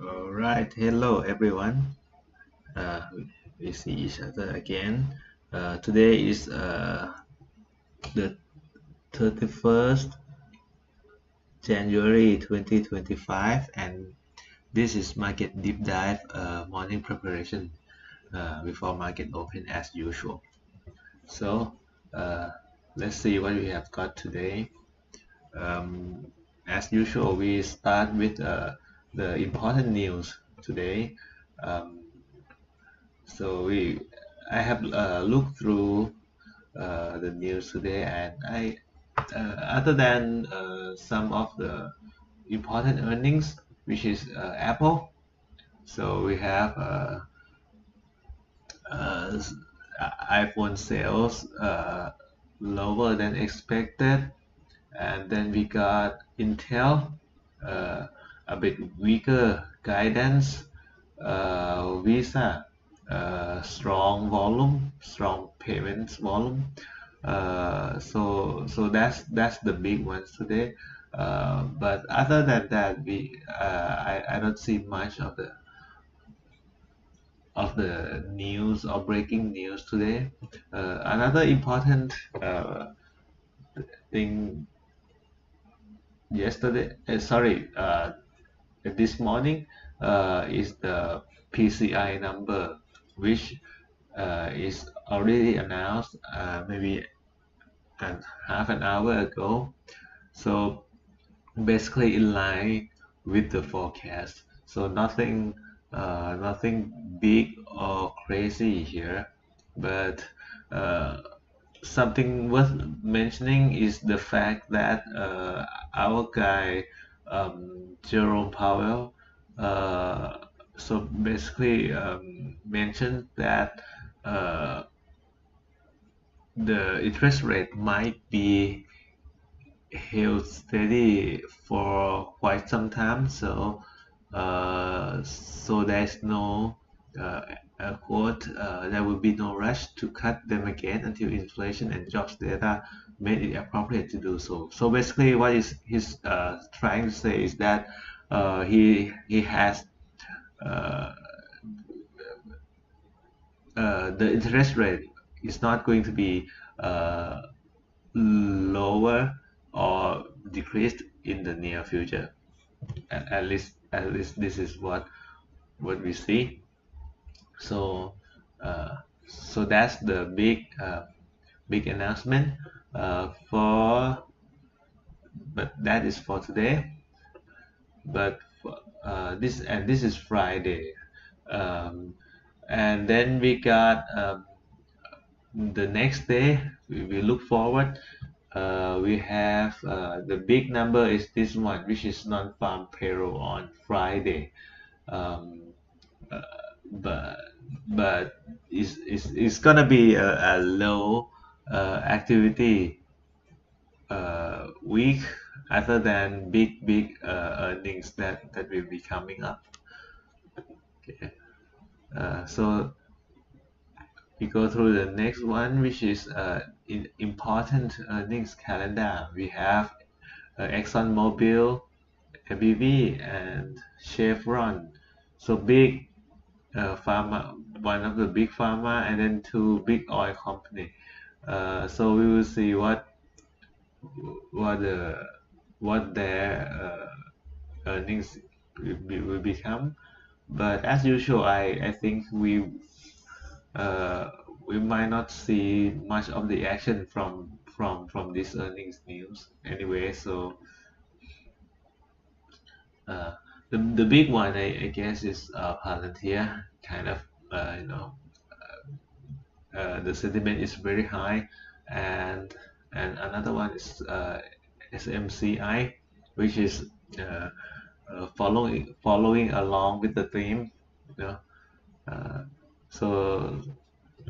All right, hello everyone. We see each other again. Today is the 31st January 2025, and this is market deep dive morning preparation before market open as usual. So uh, let's see what we have got today. As usual, we start with the important news today. Um, I have looked through the news today, and other than some of the important earnings, which is Apple. So we have uh, iPhone sales lower than expected, and then we got Intel, uh, a bit weaker guidance, Visa, strong payments volume. So that's the big ones today. But other than that, I don't see much of the news or breaking news today. Another important thing this morning is the PCI number, which is already announced maybe half an hour ago. So basically in line with the forecast. So nothing big or crazy here, but uh, something worth mentioning is the fact that our guy Jerome Powell uh, so basically mentioned that uh, the interest rate might be held steady for quite some time. So there's no quote. There will be no rush to cut them again until inflation and jobs data made it appropriate to do so. So basically, what is he's trying to say is that he has uh, the interest rate is not going to be uh, lower or decreased in the near future. At least this is what we see. So so that's the big announcement for but that is for today. But this is Friday. Um, and then we got the next day we look forward. We have the big number is this one, which is non-farm payroll on Friday. Um, uh, but it's gonna be a low activity week, other than big earnings that will be coming up. Okay. So we go through the next one, which is important earnings calendar. We have ExxonMobil, ABV, and Chevron. So big pharma, one of the big pharma, and then two big oil company. So we will see what the what their earnings will become. But as usual, I think uh, we might not see much of the action from this earnings news anyway. So uh, the big one I guess is Palantir. Kind of you know the sentiment is very high, and another one is SMCI, which is uh, following along with the theme. You know, uh, so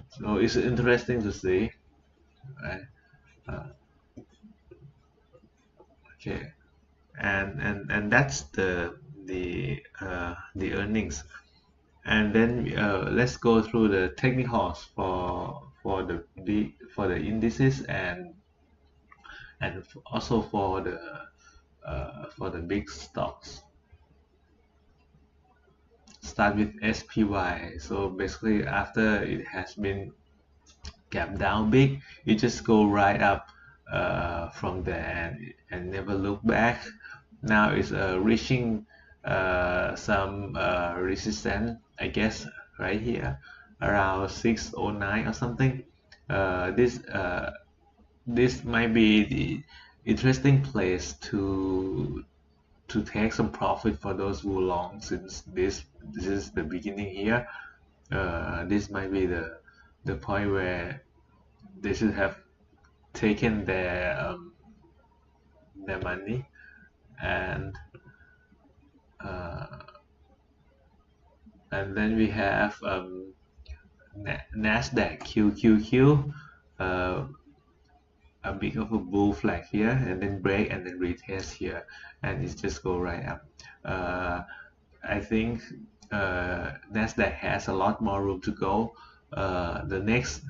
so it's interesting to see, right? Uh, okay, and that's the earnings, and then let's go through the technicals for the indices, and also for the big stocks. start with SPY. So basically after it has been gap down big, you just go right up from there and never look back. Now it's reaching some resistance, I guess, right here around 609 or something. This might be the interesting place to take some profit for those who long, since this is the beginning here. This might be the point where they should have taken their money. Uh, and then we have Nasdaq QQQ, a bit of a bull flag here, and then break and then retest here, and it just go right up. I think Nasdaq has a lot more room to go. The next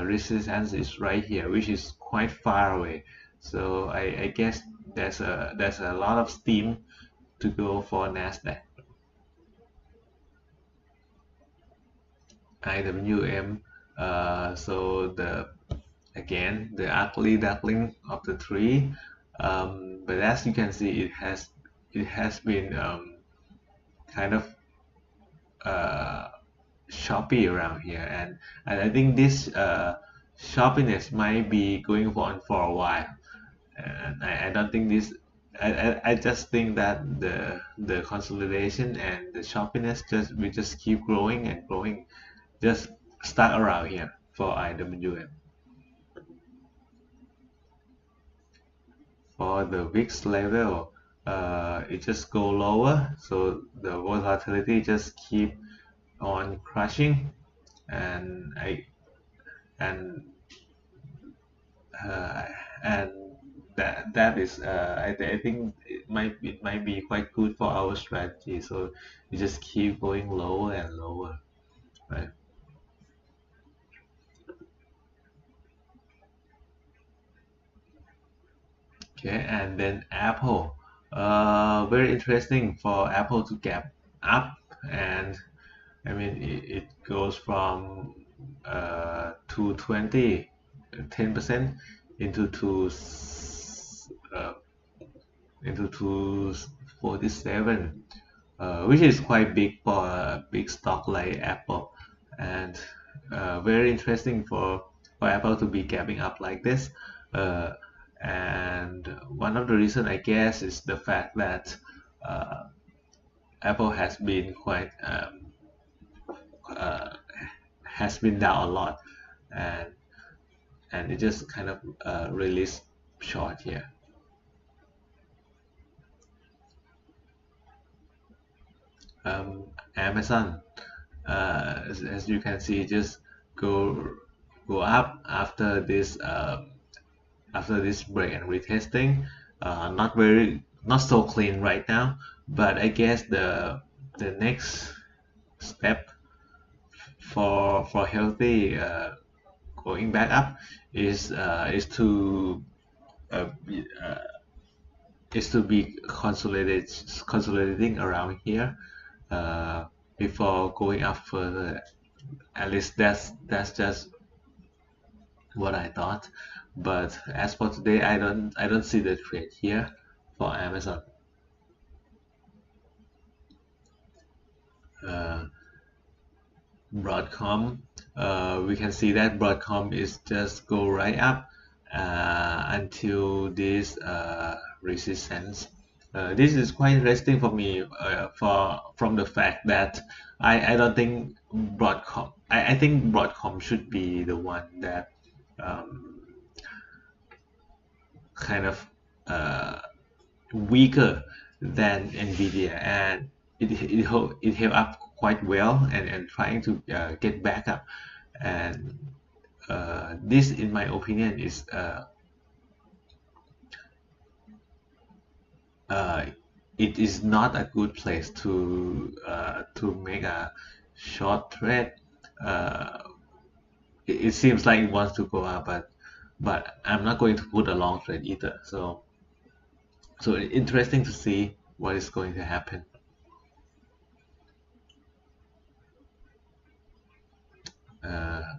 resistance is right here, which is quite far away. So I guess there's a lot of steam to go for Nasdaq. IWM, so the ugly duckling of the three, but as you can see, it has been kind of choppy around here, and I think this choppiness might be going on for a while, and I don't think this. I just think that the consolidation and the choppiness will just keep growing and growing, just stuck around here for IWM. For the VIX level, it just go lower, so the volatility just keep on crashing, and that is I think it might be quite good for our strategy. So you just keep going lower and lower, right? Okay, and then Apple, very interesting for Apple to gap up, and I mean it goes from 220 10% into uh, 247, which is quite big for a big stock like Apple, and very interesting for Apple to be gapping up like this. And one of the reasons, I guess, is the fact that Apple has been has been down a lot, and it just kind of released short here. Amazon, as you can see, just go up after this break and retesting. Not so clean right now, but I guess the next step for healthy going back up is to be consolidating around here before going up further. At least that's just what I thought. But as for today, I don't see the trade here for Amazon. Broadcom, we can see that Broadcom is just go right up until this resistance. This is quite interesting for me from the fact that I don't think Broadcom. I think Broadcom should be the one that kind of weaker than Nvidia, and it held up quite well and trying to get back up, and this, in my opinion, is it is not a good place to make a short trade. It seems like it wants to go up, but I'm not going to put a long trade either. So interesting to see what is going to happen.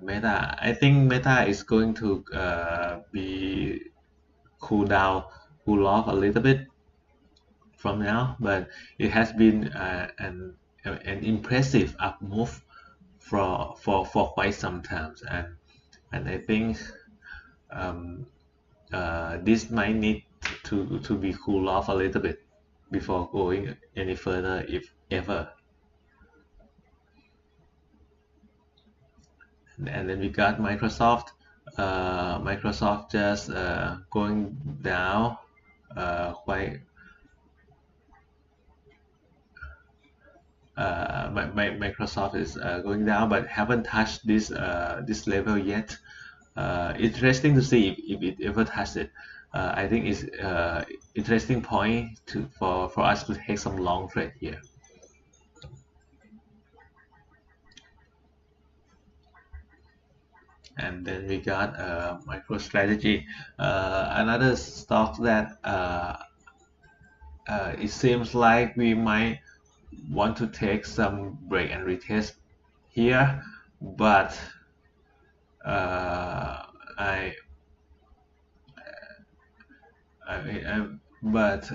Meta. I think Meta is going to be cool off a little bit from now, but it has been an impressive up move for quite some time, and I think um, this might need to be cool off a little bit before going any further, if ever. And then we got Microsoft. Microsoft just going down quite. Microsoft is going down, but haven't touched this level yet. Interesting to see if it ever touches it. I think it's interesting point for us to take some long trade here. And then we got MicroStrategy, another stock that it seems like we might want to take some break and retest here, but I but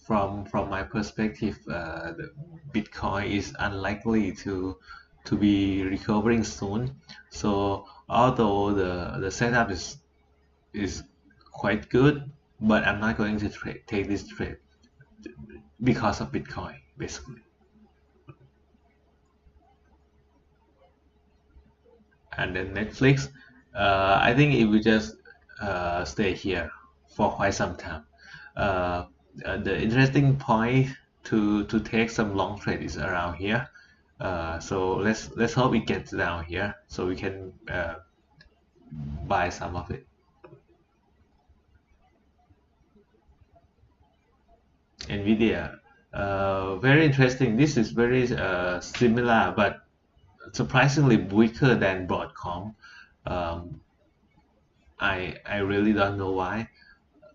from my perspective, the Bitcoin is unlikely to be recovering soon. So although the setup is quite good, but I'm not going to take this trade because of Bitcoin, basically. And then Netflix, I think it will just stay here for quite some time. The interesting point to take some long trade is around here. So let's hope it gets down here so we can buy some of it. Nvidia, very interesting. This is very similar, but surprisingly weaker than Broadcom. Um, I really don't know why.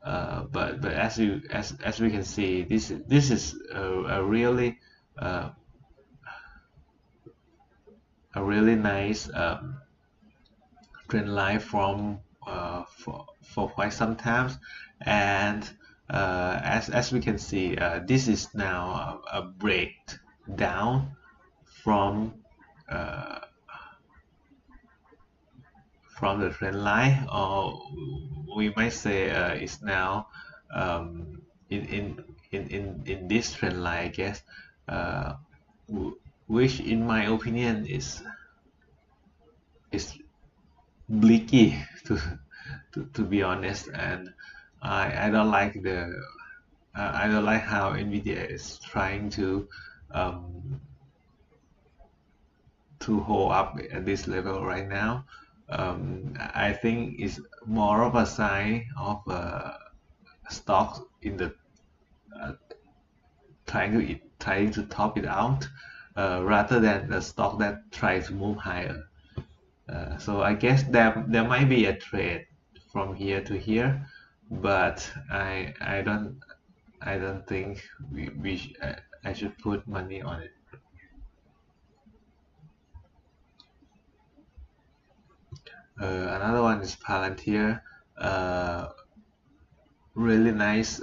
But as we can see, this is a really uh, nice trend line from for quite some time, and as we can see, this is now a breakdown from uh, the trend line, or we might say it's now in this trend line, I guess, uh, which in my opinion is bleaky to be honest, and I don't like I don't like how Nvidia is trying um, to hold up at this level right now. I think it's more of a sign of stocks in the uh, trying to top it out, rather than the stock that try to move higher. So I guess there might be a trade from here to here, but I don't think I should put money on it. Another one is Palantir. Uh, really nice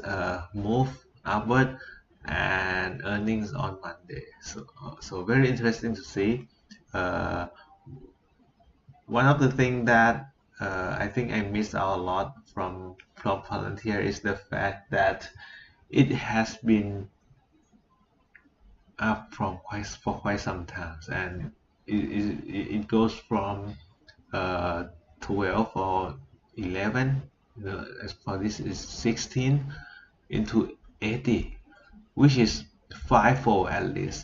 move upward, and earnings on Monday. So very interesting to see. Uh, One of the things that I think I missed out a lot from Palantir is the fact that it has been up for quite some time, and it goes from 12 or 11, as for this is 16 into 80, which is fivefold at least.